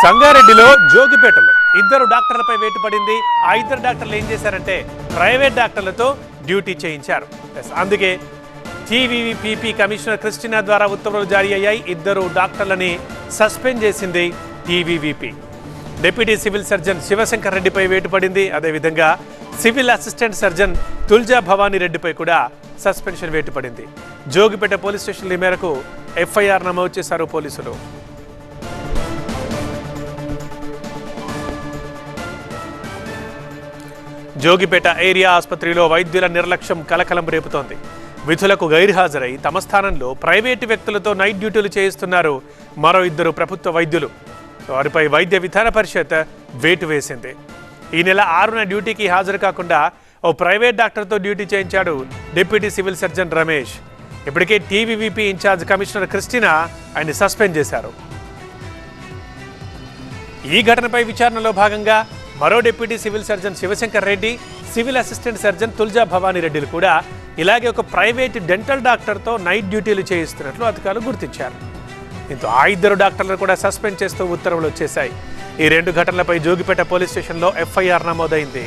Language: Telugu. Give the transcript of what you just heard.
సంగారెడ్డిలో జోగిపేటలో ఇద్దరు డాక్టర్లపై వేటు పడింది. ఆ ఇద్దరు డాక్టర్లు ఏం చేశారంటే ప్రైవేట్ డాక్టర్లతో డ్యూటీ చేయించారు. అందుకే టీవీవీపీ కమిషనర్ క్రిస్టినా ద్వారా ఉత్తర్వులు జారీ అయ్యాయి. ఇద్దరు డాక్టర్లని సస్పెండ్ చేసింది TVVP. Deputy civil surgeon Shivshankar రెడ్డిపై వేటు పడింది. అదేవిధంగా civil assistant surgeon Tulja Bhavani రెడ్డిపై కూడా సస్పెన్షన్ వేటు పడింది. జోగిపేట పోలీస్ స్టేషన్ల మేరకు ఎఫ్ఐఆర్ నమోదు చేశారు పోలీసులు. జోగిపేట ఏరియా ఆసుపత్రిలో వైద్యుల నిర్లక్ష్యం కలకలం రేపుతోంది. విధులకు గైర్హాజరై తమ స్థానంలో ప్రైవేటు వ్యక్తులతో నైట్ డ్యూటీలు చేయిస్తున్నారు మరో ఇద్దరు ప్రభుత్వ వైద్యులు. వారిపై వైద్య విధాన పరిషత్ వేటు వేసింది. ఈ నెల 6న డ్యూటీకి హాజరు కాకుండా ఓ ప్రైవేట్ డాక్టర్తో డ్యూటీ చేయించాడు డిప్యూటీ సివిల్ సర్జన్ రమేష్. ఇప్పటికే టీవీవీపీ ఇన్ఛార్జ్ కమిషనర్ క్రిస్టినా ఆయన్ని సస్పెండ్ చేశారు. ఈ ఘటనపై విచారణలో భాగంగా మరో deputy civil surgeon Shivashankar Reddy, civil assistant surgeon Tulja Bhavani రెడ్డిలు కూడా ఇలాగే ఒక ప్రైవేట్ డెంటల్ డాక్టర్తో నైట్ డ్యూటీలు చేయిస్తున్నట్లు అధికారులు గుర్తించారు. దీంతో ఆ ఇద్దరు డాక్టర్లను కూడా సస్పెండ్ చేస్తూ ఉత్తర్వులు వచ్చేశాయి. ఈ రెండు ఘటనలపై జోగిపేట పోలీస్ స్టేషన్లో ఎఫ్ఐఆర్ నమోదైంది.